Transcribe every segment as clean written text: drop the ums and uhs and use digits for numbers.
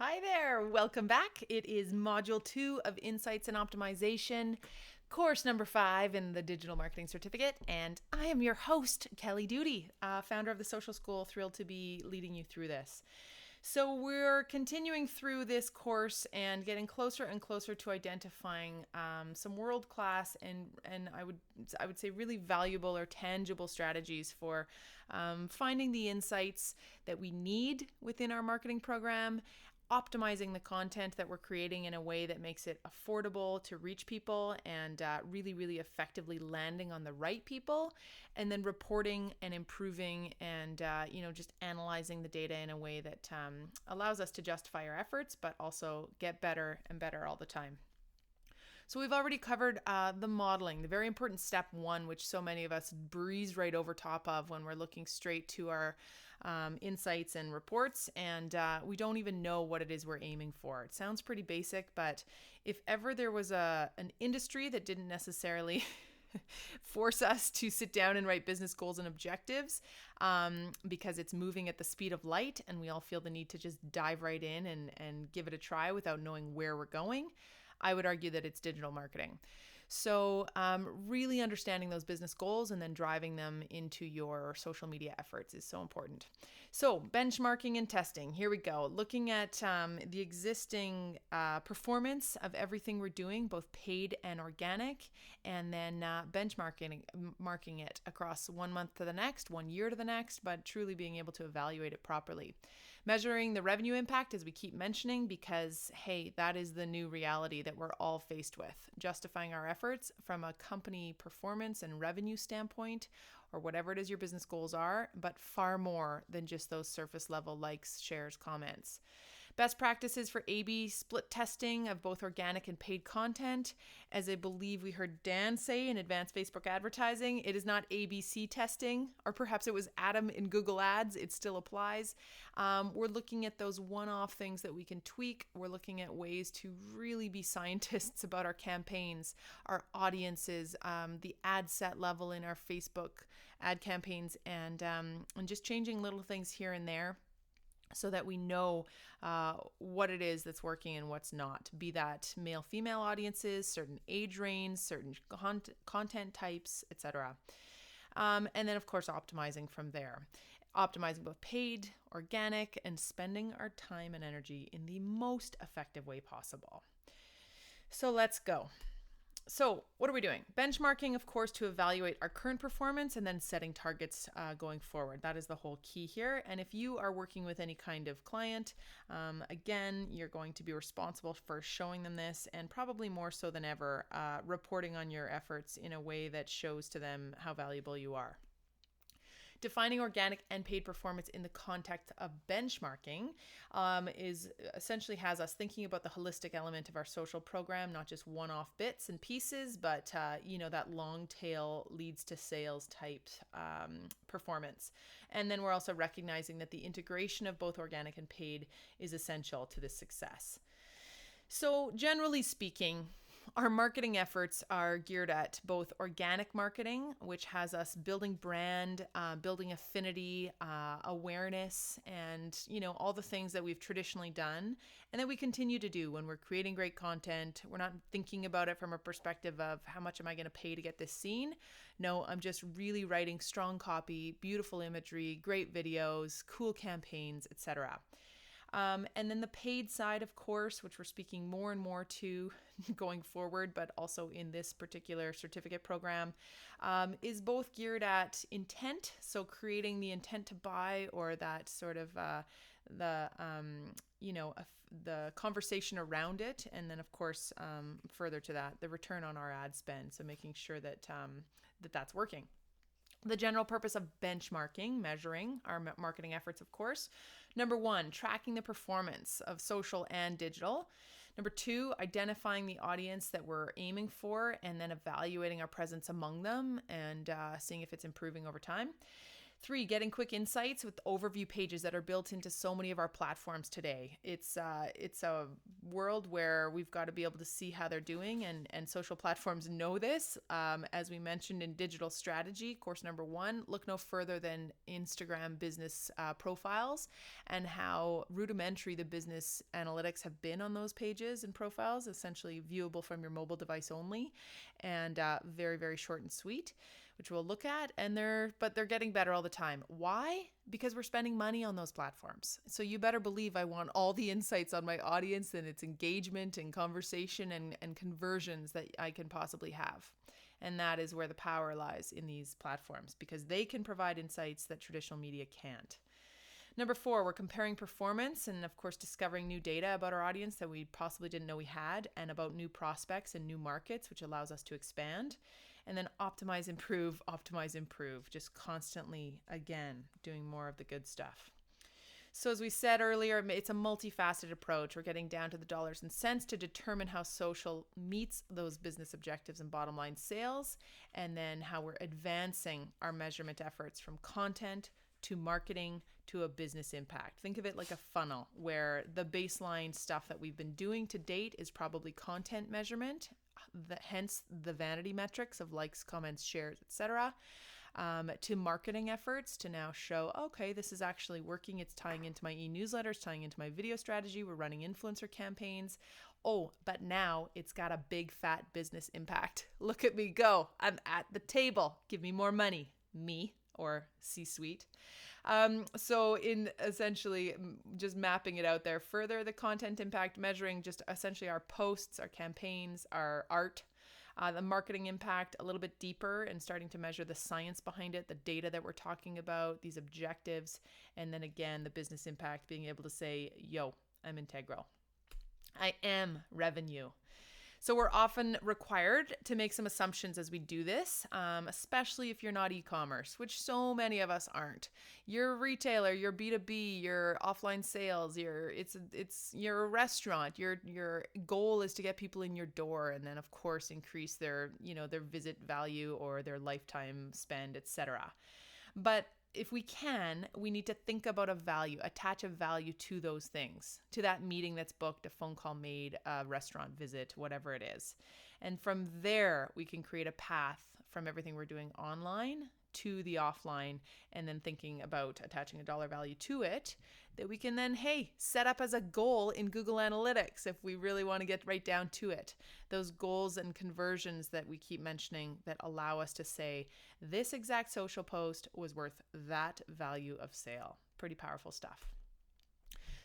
Hi there, welcome back. It is Module 2 of Insights and Optimization, course number 5 in the Digital Marketing Certificate, and I am your host, Kelly Duty, founder of the Social School. Thrilled to be leading you through this. So we're continuing through this course and getting closer and closer to identifying some world-class and I would say really valuable or tangible strategies for finding the insights that we need within our marketing program, optimizing the content that we're creating in a way that makes it affordable to reach people and really effectively landing on the right people, and then reporting and improving and just analyzing the data in a way that allows us to justify our efforts but also get better and better all the time. So we've already covered the modeling, the very important step 1, which so many of us breeze right over top of when we're looking straight to our insights and reports, and we don't even know what it is we're aiming for. It sounds pretty basic, but if ever there was an industry that didn't necessarily force us to sit down and write business goals and objectives because it's moving at the speed of light and we all feel the need to just dive right in and give it a try without knowing where we're going, I would argue that it's digital marketing. So really understanding those business goals and then driving them into your social media efforts is so important. So benchmarking and testing, here we go. Looking at the existing performance of everything we're doing, both paid and organic, and then marking it across 1 month to the next, 1 year to the next, but truly being able to evaluate it properly. Measuring the revenue impact, as we keep mentioning, because, hey, that is the new reality that we're all faced with. Justifying our efforts from a company performance and revenue standpoint, or whatever it is your business goals are, but far more than just those surface level likes, shares, comments. Best practices for A/B split testing of both organic and paid content. As I believe we heard Dan say in advanced Facebook advertising, it is not ABC testing, or perhaps it was Adam in Google Ads. It still applies. We're looking at those one-off things that we can tweak. We're looking at ways to really be scientists about our campaigns, our audiences, the ad set level in our Facebook ad campaigns, and just changing little things here and there so that we know what it is that's working and what's not, be that male, female audiences, certain age range, certain content types, etc. And then, of course, optimizing from there. Optimizing both paid, organic, and spending our time and energy in the most effective way possible. So let's go. So what are we doing? Benchmarking, of course, to evaluate our current performance and then setting targets going forward. That is the whole key here. And if you are working with any kind of client, again, you're going to be responsible for showing them this, and probably more so than ever, reporting on your efforts in a way that shows to them how valuable you are. Defining organic and paid performance in the context of benchmarking is essentially has us thinking about the holistic element of our social program, not just one-off bits and pieces, but that long tail leads to sales type performance. And then we're also recognizing that the integration of both organic and paid is essential to this success. So generally speaking, our marketing efforts are geared at both organic marketing, which has us building brand, building affinity, awareness, and all the things that we've traditionally done and that we continue to do when we're creating great content. We're not thinking about it from a perspective of how much am I going to pay to get this seen. No, I'm just really writing strong copy, beautiful imagery, great videos, cool campaigns, etc. And then the paid side, of course, which we're speaking more and more to going forward, but also in this particular certificate program, is both geared at intent. So creating the intent to buy, or that sort of the conversation around it. And then, of course, further to that, the return on our ad spend. So making sure that that's working. The general purpose of benchmarking, measuring our marketing efforts, of course. Number 1, tracking the performance of social and digital. Number 2, identifying the audience that we're aiming for and then evaluating our presence among them and seeing if it's improving over time. 3, getting quick insights with overview pages that are built into so many of our platforms today. It's a world where we've got to be able to see how they're doing, and social platforms know this. As we mentioned in digital strategy, course number 1, look no further than Instagram business profiles and how rudimentary the business analytics have been on those pages and profiles, essentially viewable from your mobile device only, and very, very short and sweet, which we'll look at. And they're getting better all the time. Why? Because we're spending money on those platforms. So you better believe I want all the insights on my audience and its engagement and conversation and conversions that I can possibly have. And that is where the power lies in these platforms, because they can provide insights that traditional media can't. Number 4, we're comparing performance and, of course, discovering new data about our audience that we possibly didn't know we had, and about new prospects and new markets, which allows us to expand. And then optimize, improve, just constantly, again, doing more of the good stuff. So as we said earlier, it's a multifaceted approach. We're getting down to the dollars and cents to determine how social meets those business objectives and bottom line sales, and then how we're advancing our measurement efforts from content to marketing to a business impact. Think of it like a funnel where the baseline stuff that we've been doing to date is probably content measurement, hence the vanity metrics of likes, comments, shares, etc., to marketing efforts to now show, okay, this is actually working. It's tying into my e-newsletters, tying into my video strategy. We're running influencer campaigns. Oh, but now it's got a big fat business impact. Look at me go. I'm at the table. Give me more money. Me, or C-suite. So in essentially just mapping it out there further, the content impact, measuring just essentially our posts, our campaigns, our art, the marketing impact a little bit deeper, and starting to measure the science behind it, the data that we're talking about, these objectives, and then again, the business impact, being able to say, yo, I'm integral. I am revenue. So we're often required to make some assumptions as we do this, especially if you're not e-commerce, which so many of us aren't. You're a retailer, you're B2B, you're offline sales, you're a restaurant. Your goal is to get people in your door, and then of course increase their visit value or their lifetime spend, etc. But if we can, we need to think about a value, attach a value to those things, to that meeting that's booked, a phone call made, a restaurant visit, whatever it is. And from there, we can create a path from everything we're doing online to the offline, and then thinking about attaching a dollar value to it that we can then, set up as a goal in Google Analytics if we really want to get right down to it. Those goals and conversions that we keep mentioning that allow us to say, this exact social post was worth that value of sale. Pretty powerful stuff.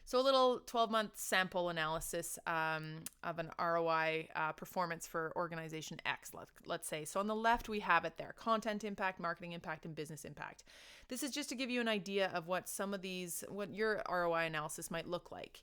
So a little 12-month sample analysis of an ROI performance for organization X, let's say. So on the left, we have it there: content impact, marketing impact, and business impact. This is just to give you an idea of what your ROI analysis might look like.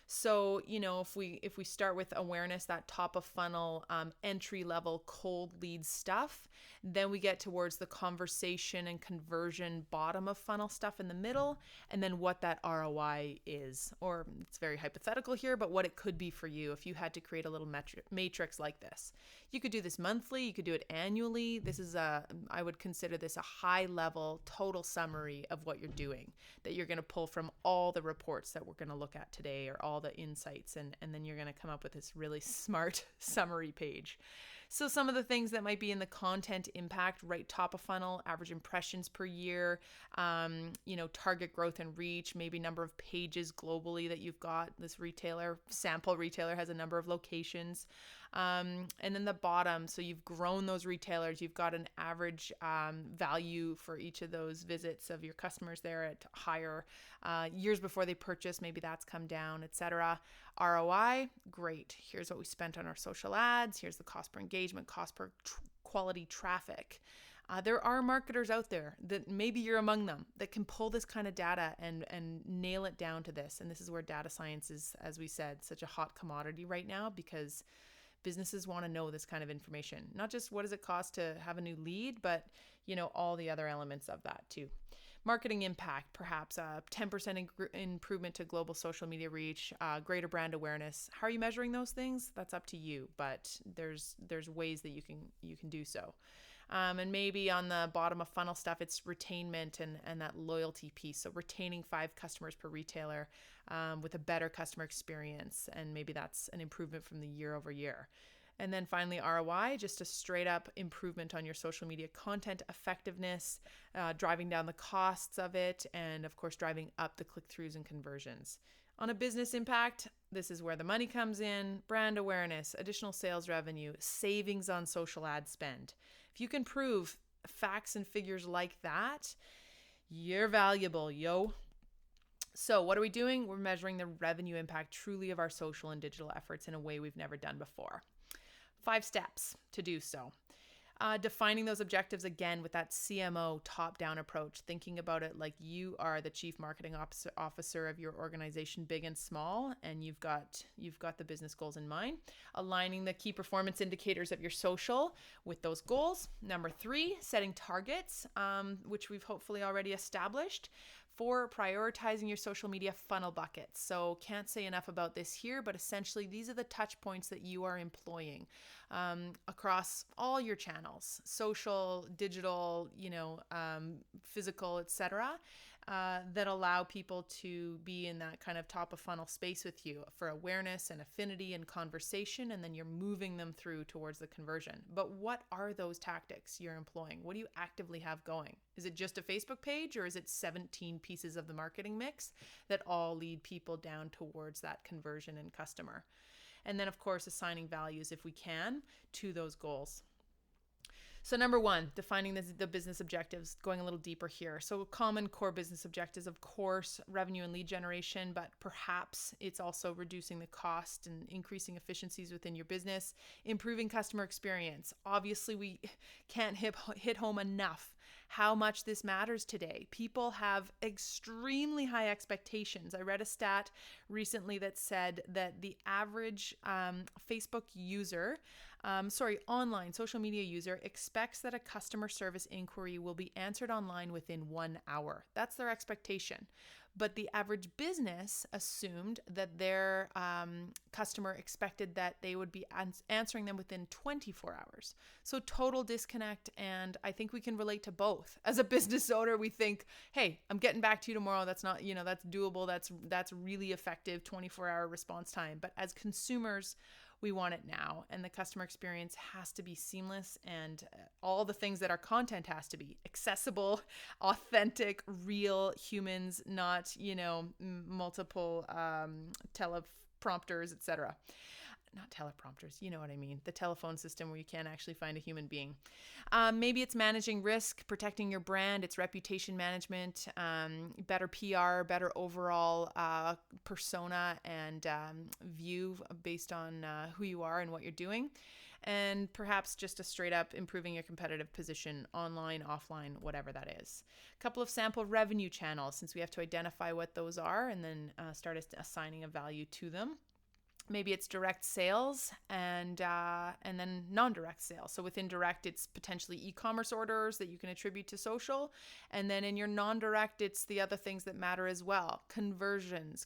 So, if we start with awareness, that top of funnel, entry level cold lead stuff, then we get towards the conversation and conversion bottom of funnel stuff in the middle, and then what that ROI is, or it's very hypothetical here, but what it could be for you if you had to create a little matrix like this. You could do this monthly, you could do it annually. I would consider this a high level total summary of what you're doing, that you're going to pull from all the reports that we're going to look at today, or all the insights, and then you're going to come up with this really smart summary page. So some of the things that might be in the content impact, right top of funnel: average impressions per year, target growth and reach, maybe number of pages globally that you've got. This sample retailer has a number of locations. And then the bottom, so you've grown those retailers, you've got an average value for each of those visits of your customers there at higher years before they purchase, maybe that's come down, etc. ROI, great. Here's what we spent on our social ads. Here's the cost per engagement, cost per quality traffic. There are marketers out there that maybe you're among them that can pull this kind of data and nail it down to this. And this is where data science is, as we said, such a hot commodity right now, because businesses want to know this kind of information. Not just what does it cost to have a new lead, but all the other elements of that too. Marketing impact, perhaps a 10% improvement to global social media reach, greater brand awareness. How are you measuring those things? That's up to you, but there's ways that you can do so. And maybe on the bottom of funnel stuff, it's retainment and that loyalty piece. So retaining 5 customers per retailer with a better customer experience. And maybe that's an improvement from the year over year. And then finally, ROI, just a straight up improvement on your social media content effectiveness, driving down the costs of it, and of course, driving up the click-throughs and conversions. On a business impact, this is where the money comes in: brand awareness, additional sales revenue, savings on social ad spend. If you can prove facts and figures like that, you're valuable, yo. So what are we doing? We're measuring the revenue impact truly of our social and digital efforts in a way we've never done before. 5 steps to do so. Defining those objectives again with that CMO top-down approach, thinking about it like you are the chief marketing officer of your organization, big and small, and you've got the business goals in mind. Aligning the key performance indicators of your social with those goals. Number 3, setting targets, which we've hopefully already established. 4, prioritizing your social media funnel buckets. So can't say enough about this here, but essentially these are the touch points that you are employing across all your channels: social, digital, physical, etc., that allow people to be in that kind of top of funnel space with you for awareness and affinity and conversation, and then you're moving them through towards the conversion. But what are those tactics you're employing? What do you actively have going? Is it just a Facebook page, or is it 17 pieces of the marketing mix that all lead people down towards that conversion and customer? And then, of course, assigning values, if we can, to those goals. So number 1, defining the business objectives, going a little deeper here. So common core business objectives, of course, revenue and lead generation, but perhaps it's also reducing the cost and increasing efficiencies within your business, improving customer experience. Obviously, we can't hit home enough how much this matters today. People have extremely high expectations. I read a stat recently that said that the average Facebook user, online social media user expects that a customer service inquiry will be answered online within 1 hour. That's their expectation. But the average business assumed that their customer expected that they would be answering them within 24 hours. So total disconnect, and I think we can relate to both. As a business owner, we think, hey, I'm getting back to you tomorrow. That's not, that's doable. That's really effective 24-hour response time. But as consumers, we want it now, and the customer experience has to be seamless, and all the things that our content has to be: accessible, authentic, real humans, not, multiple teleprompters, etc. Not teleprompters, you know what I mean. The telephone system where you can't actually find a human being. Maybe it's managing risk, protecting your brand, it's reputation management, better PR, better overall persona and view based on who you are and what you're doing. And perhaps just a straight up improving your competitive position online, offline, whatever that is. A couple of sample revenue channels, since we have to identify what those are and then start assigning a value to them. Maybe it's direct sales and then non-direct sales. So within direct, it's potentially e-commerce orders that you can attribute to social. And then in your non-direct, it's the other things that matter as well: conversions,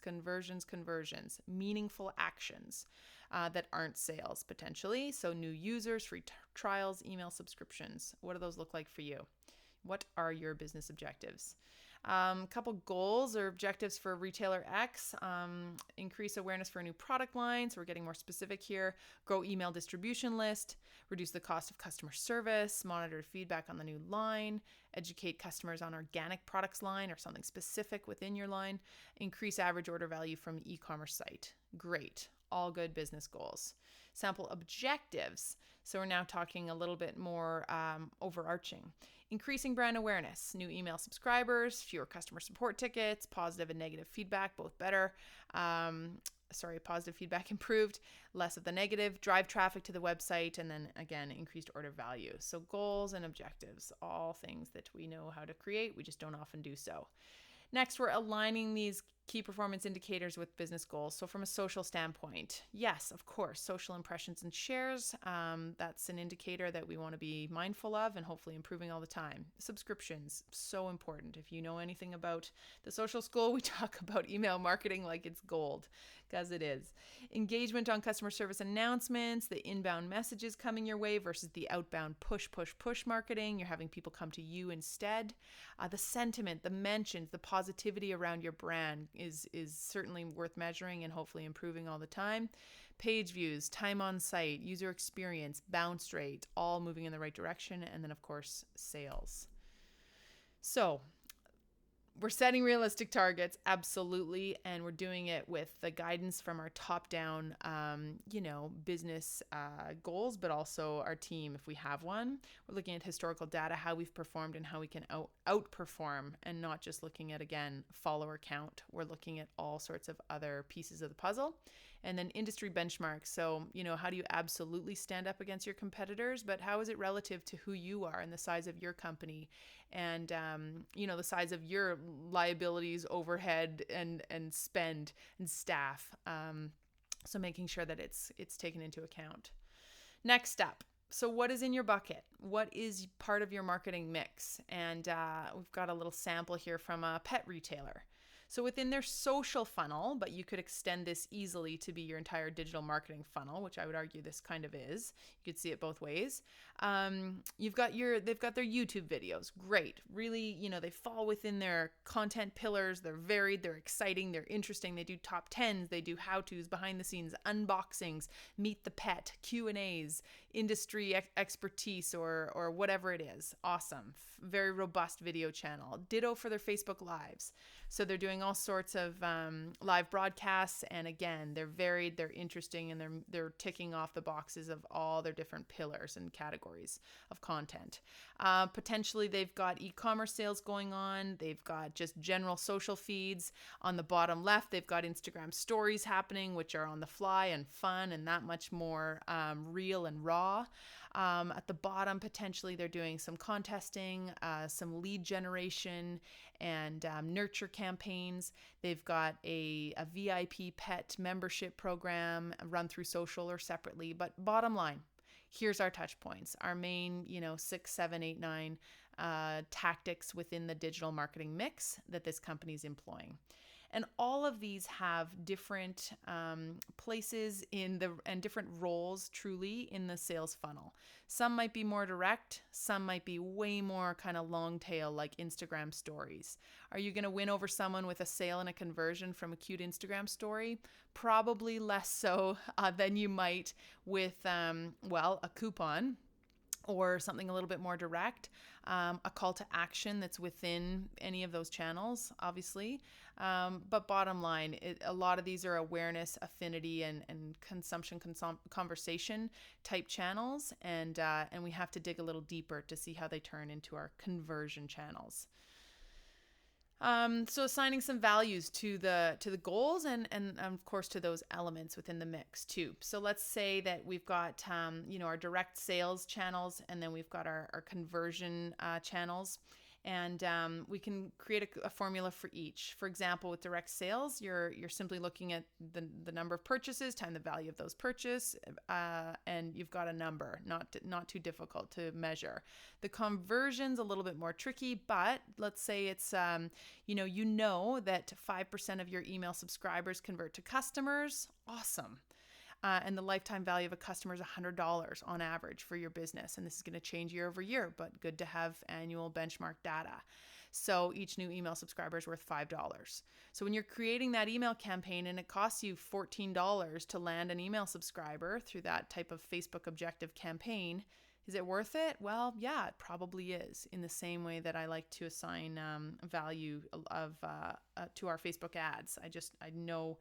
meaningful actions that aren't sales potentially. So new users, free trials, email subscriptions. What do those look like for you? What are your business objectives? Couple goals or objectives for retailer X: increase awareness for a new product line. So we're getting more specific here. Grow email distribution list, reduce the cost of customer service, monitor feedback on the new line, educate customers on organic products line or something specific within your line, increase average order value from e-commerce site. Great. All good business goals. Sample objectives. So we're now talking a little bit more overarching. Increasing brand awareness, new email subscribers, fewer customer support tickets, positive and negative feedback, both better. Positive feedback improved, less of the negative, drive traffic to the website, and then again, increased order value. So goals and objectives, all things that we know how to create, we just don't often do so. Next, we're aligning these Key performance indicators with business goals. So from a social standpoint, yes, of course, social impressions and shares. That's an indicator that we want to be mindful of and hopefully improving all the time. Subscriptions, so important. If you know anything about the social school, we talk about email marketing like it's gold, because it is. Engagement on customer service announcements, the inbound messages coming your way versus the outbound push marketing. You're having people come to you instead. The sentiment, the mentions, the positivity around your brand is certainly worth measuring and hopefully improving all the time. Page views, time on site, user experience, bounce rate, all moving in the right direction. And then, of course, sales. So we're setting realistic targets, absolutely, and we're doing it with the guidance from our top-down, business goals, but also our team, if we have one. We're looking at historical data, how we've performed, and how we can outperform, and not just looking at, again, follower count. We're looking at all sorts of other pieces of the puzzle. And then industry benchmarks. So, how do you absolutely stand up against your competitors, but how is it relative to who you are and the size of your company and, the size of your liabilities, overhead, and spend and staff. So making sure that it's taken into account. Next up. So what is in your bucket? What is part of your marketing mix? And we've got a little sample here from a pet retailer. So within their social funnel, but you could extend this easily to be your entire digital marketing funnel, which I would argue this kind of is. You could see it both ways. They've got their YouTube videos. Great. Really, they fall within their content pillars. They're varied, they're exciting, they're interesting. They do top 10s, they do how-tos, behind the scenes, unboxings, meet the pet, Q&As, industry expertise or whatever it is. Awesome. Very robust video channel. Ditto for their Facebook Lives. So they're doing all sorts of live broadcasts, and again, they're varied, they're interesting, and they're ticking off the boxes of all their different pillars and categories of content. Potentially, they've got e-commerce sales going on. They've got just general social feeds. On the bottom left, they've got Instagram stories happening, which are on the fly and fun and that much more real and raw. At the bottom, potentially, they're doing some contesting, some lead generation, and nurture campaigns. They've got a VIP pet membership program run through social or separately. But bottom line, here's our touch points, our main, 6, 7, 8, 9 tactics within the digital marketing mix that this company is employing. And all of these have different places and different roles truly in the sales funnel. Some might be more direct. Some might be way more kind of long tail, like Instagram stories. Are you going to win over someone with a sale and a conversion from a cute Instagram story? Probably less so than you might with, a coupon or something a little bit more direct, a call to action that's within any of those channels, obviously. But bottom line, a lot of these are awareness, affinity, and consumption, conversation type channels, and we have to dig a little deeper to see how they turn into our conversion channels. So assigning some values to the goals and of course to those elements within the mix too. So let's say that we've got our direct sales channels, and then we've got our conversion channels. And we can create a formula for each. For example, with direct sales, you're simply looking at the number of purchases times the value of those purchases, and you've got a number, not too difficult to measure. The conversion's a little bit more tricky, but let's say it's that 5% of your email subscribers convert to customers. Awesome. And the lifetime value of a customer is $100 on average for your business. And this is going to change year over year, but good to have annual benchmark data. So each new email subscriber is worth $5. So when you're creating that email campaign and it costs you $14 to land an email subscriber through that type of Facebook objective campaign, is it worth it? Well, yeah, it probably is. In the same way that I like to assign value to our Facebook ads. I know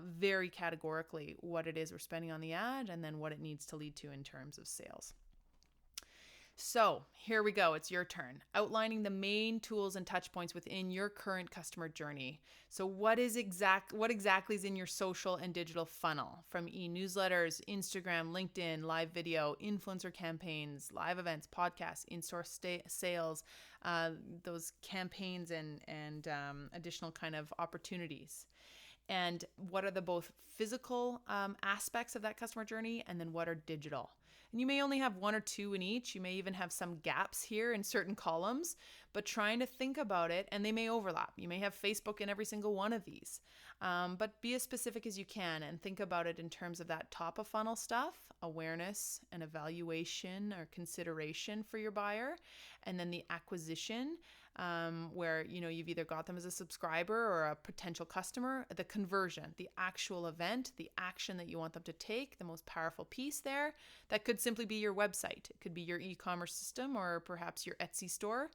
very categorically what it is we're spending on the ad and then what it needs to lead to in terms of sales. So here we go. It's your turn. Outlining the main tools and touch points within your current customer journey. So what exactly is in your social and digital funnel? From e-newsletters, Instagram, LinkedIn, live video, influencer campaigns, live events, podcasts, in-store sales, those campaigns and additional kind of opportunities. And what are the both physical aspects of that customer journey, and then what are digital? And you may only have one or two in each. You may even have some gaps here in certain columns, but trying to think about it, and they may overlap. You may have Facebook in every single one of these, but be as specific as you can and think about it in terms of that top of funnel stuff, awareness and evaluation or consideration for your buyer, and then the acquisition, where you've either got them as a subscriber or a potential customer, the conversion, the actual event, the action that you want them to take, the most powerful piece there. That could simply be your website. It could be your e-commerce system or perhaps your Etsy store.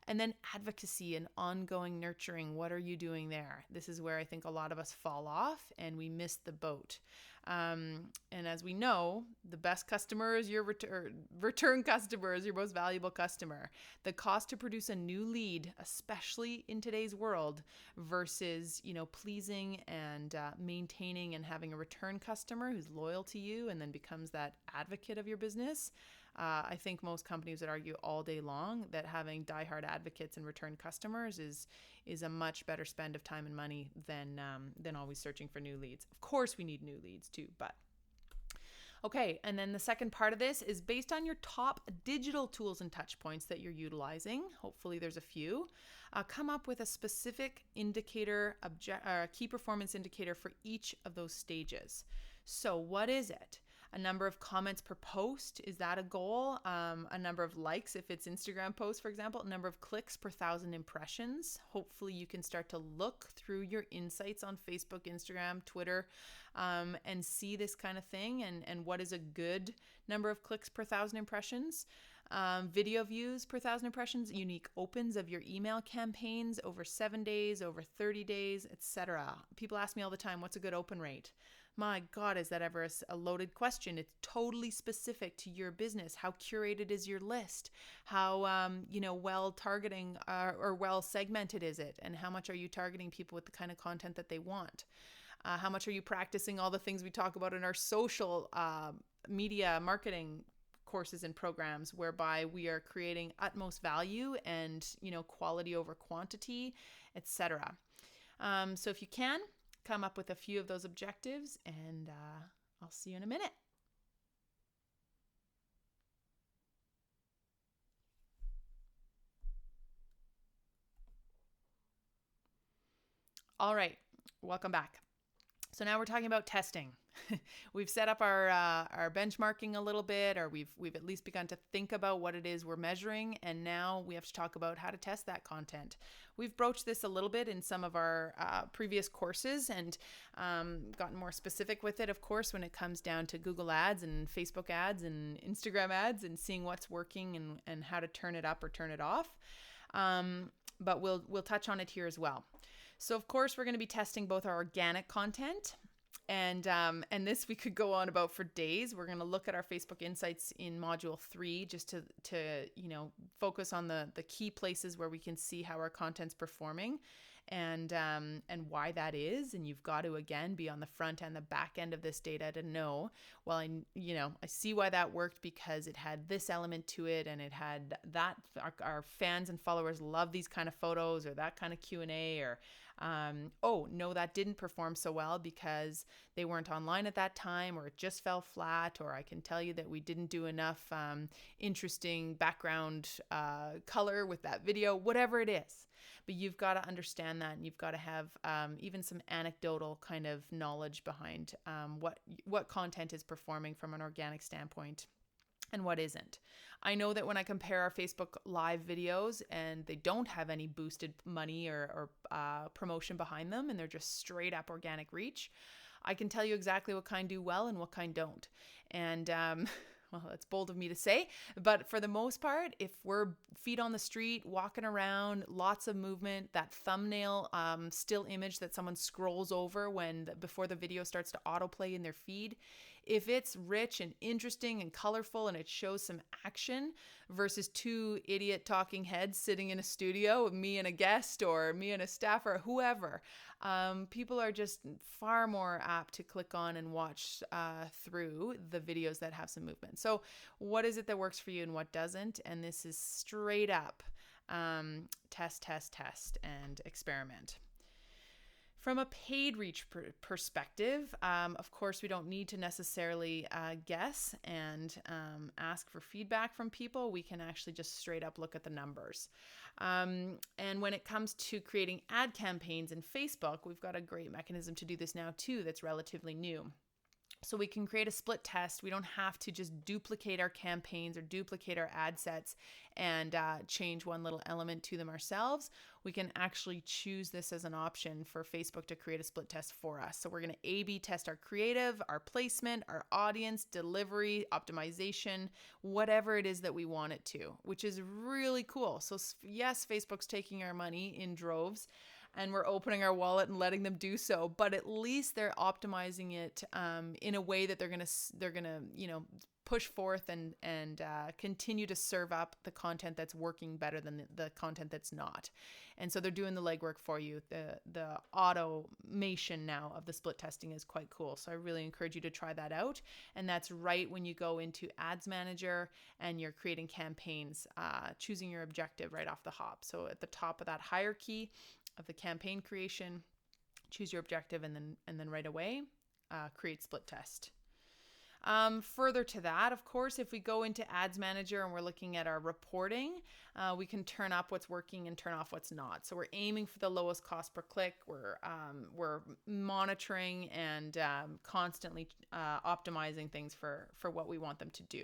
And then advocacy and ongoing nurturing. What are you doing there? This is where I think a lot of us fall off and we miss the boat. And as we know, the best customer is your return customer, is your most valuable customer. The cost to produce a new lead, especially in today's world, versus pleasing and maintaining and having a return customer who's loyal to you and then becomes that advocate of your business. I think most companies would argue all day long that having diehard advocates and return customers is a much better spend of time and money than always searching for new leads. Of course, we need new leads too, but okay. And then the second part of this is based on your top digital tools and touch points that you're utilizing. Hopefully, there's a few. Come up with a specific indicator, or a key performance indicator for each of those stages. So, what is it? A number of comments per post, is that a goal? A number of likes, if it's Instagram posts, for example, a number of clicks per 1,000 impressions. Hopefully you can start to look through your insights on Facebook, Instagram, Twitter, and see this kind of thing and what is a good number of clicks per 1,000 impressions. Video views per 1,000 impressions, unique opens of your email campaigns over 7 days, over 30 days, etc. People ask me all the time, what's a good open rate? My God, is that ever a loaded question? It's totally specific to your business. How curated is your list? How, well targeting or well segmented is it? And how much are you targeting people with the kind of content that they want? How much are you practicing all the things we talk about in our social media marketing courses and programs, whereby we are creating utmost value and, quality over quantity, etc. So if you can, come up with a few of those objectives, and I'll see you in a minute. All right, welcome back. So now we're talking about testing. We've set up our benchmarking a little bit, or we've at least begun to think about what it is we're measuring, and now we have to talk about how to test that content. We've broached this a little bit in some of our previous courses and gotten more specific with it, of course, when it comes down to Google ads and Facebook ads and Instagram ads and seeing what's working and how to turn it up or turn it off. But we'll touch on it here as well. So of course, we're going to be testing both our organic content and this we could go on about for days. We're going to look at our Facebook Insights in Module 3 just to focus on the key places where we can see how our content's performing and why that is. And you've got to, again, be on the front and the back end of this data to know, well, I see why that worked because it had this element to it and it had that. Our fans and followers love these kind of photos or that kind of Q&A, or no, that didn't perform so well because they weren't online at that time, or it just fell flat, or I can tell you that we didn't do enough interesting background color with that video, whatever it is. But you've got to understand that, and you've got to have even some anecdotal kind of knowledge behind what content is performing from an organic standpoint and what isn't. I know that when I compare our Facebook Live videos and they don't have any boosted money or promotion behind them, and they're just straight up organic reach, I can tell you exactly what kind do well and what kind don't. And well, that's bold of me to say, but for the most part, if we're feet on the street, walking around, lots of movement, that thumbnail still image that someone scrolls over before the video starts to autoplay in their feed if it's rich and interesting and colorful and it shows some action versus two idiot talking heads sitting in a studio, me and a guest or me and a staffer, or whoever, people are just far more apt to click on and watch through the videos that have some movement. So what is it that works for you and what doesn't? And this is straight up test, and experiment. From a paid reach perspective, of course, we don't need to necessarily guess and ask for feedback from people. We can actually just straight up look at the numbers. And when it comes to creating ad campaigns in Facebook, we've got a great mechanism to do this now too that's relatively new. So we can create a split test. We don't have to just duplicate our campaigns or duplicate our ad sets and change one little element to them ourselves. We can actually choose this as an option for Facebook to create a split test for us. So we're going to A/B test our creative, our placement, our audience, delivery, optimization, whatever it is that we want it to, which is really cool. So yes, Facebook's taking our money in droves, and we're opening our wallet and letting them do so, but at least they're optimizing it in a way that they're gonna push forth and continue to serve up the content that's working better than the content that's not. And so they're doing the legwork for you. The automation now of the split testing is quite cool. So I really encourage you to try that out. And that's right when you go into Ads Manager and you're creating campaigns, choosing your objective right off the hop. So at the top of that hierarchy of the campaign creation, choose your objective, and then right away create split test. Further to that, of course, if we go into Ads Manager and we're looking at our reporting, we can turn up what's working and turn off what's not. So we're aiming for the lowest cost per click. We're monitoring and constantly optimizing things for what we want them to do.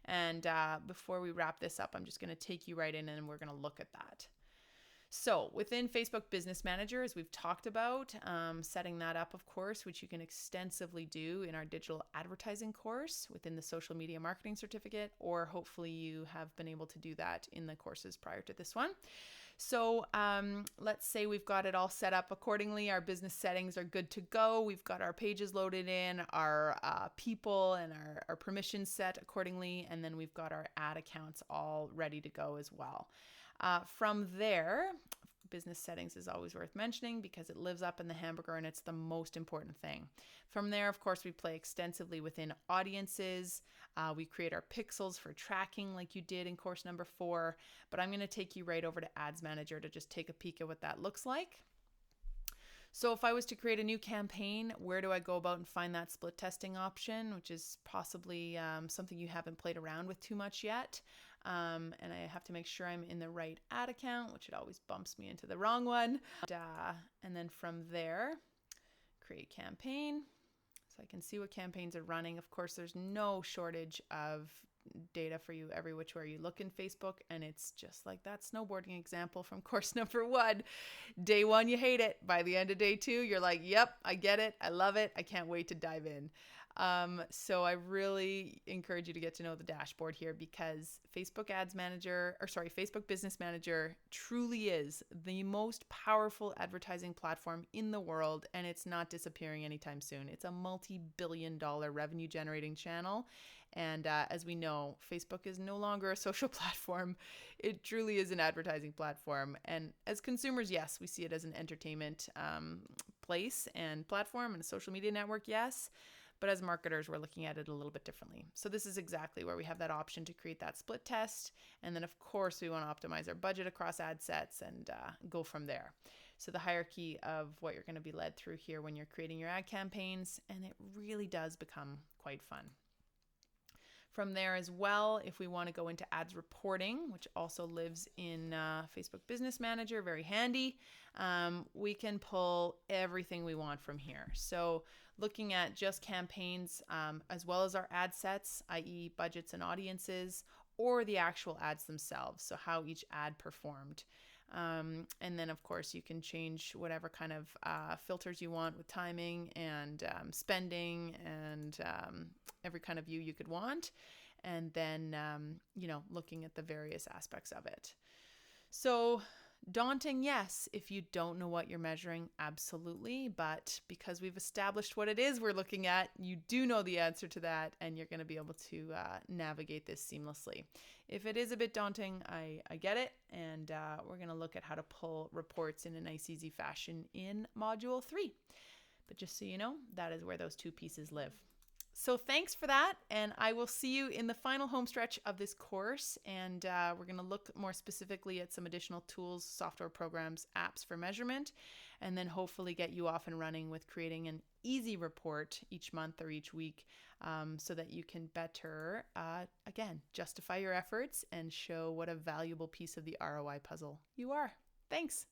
And before we wrap this up, I'm just going to take you right in and we're going to look at that. So within Facebook Business Manager, as we've talked about, setting that up, of course, which you can extensively do in our digital advertising course within the social media marketing certificate, or hopefully you have been able to do that in the courses prior to this one. So let's say we've got it all set up accordingly. Our business settings are good to go. We've got our pages loaded in, our people and our permissions set accordingly, and then we've got our ad accounts all ready to go as well. From there, business settings is always worth mentioning because it lives up in the hamburger and it's the most important thing. From there, of course, we play extensively within audiences. We create our pixels for tracking like you did in course number 4, but I'm going to take you right over to Ads Manager to just take a peek at what that looks like. So if I was to create a new campaign, where do I go about and find that split testing option, which is possibly something you haven't played around with too much yet. And I have to make sure I'm in the right ad account, which it always bumps me into the wrong one. And then from there, create campaign. So I can see what campaigns are running. Of course, there's no shortage of data for you every which way you look in Facebook. And it's just like that snowboarding example from course number 1. Day 1, you hate it. By the end of day 2, you're like, yep, I get it. I love it. I can't wait to dive in. So I really encourage you to get to know the dashboard here because Facebook Business Manager truly is the most powerful advertising platform in the world, and it's not disappearing anytime soon. It's a multi-billion-dollar revenue generating channel. And as we know, Facebook is no longer a social platform. It truly is an advertising platform. And as consumers, yes, we see it as an entertainment place and platform and a social media network, yes. But as marketers, we're looking at it a little bit differently. So this is exactly where we have that option to create that split test. And then, of course, we want to optimize our budget across ad sets and go from there. So the hierarchy of what you're going to be led through here when you're creating your ad campaigns, and it really does become quite fun. From there as well, if we want to go into ads reporting, which also lives in Facebook Business Manager, very handy, we can pull everything we want from here. So looking at just campaigns as well as our ad sets, i.e. budgets and audiences, or the actual ads themselves, so how each ad performed. And then, of course, you can change whatever kind of filters you want with timing and spending and every kind of view you could want. And then, looking at the various aspects of it. So Daunting, yes. If you don't know what you're measuring, absolutely. But because we've established what it is we're looking at, you do know the answer to that, and you're going to be able to navigate this seamlessly. If it is a bit daunting, I get it. And we're going to look at how to pull reports in a nice, easy fashion in Module 3. But just so you know, that is where those two pieces live. So thanks for that, and I will see you in the final home stretch of this course, and we're going to look more specifically at some additional tools, software programs, apps for measurement, and then hopefully get you off and running with creating an easy report each month or each week so that you can better, again, justify your efforts and show what a valuable piece of the ROI puzzle you are. Thanks.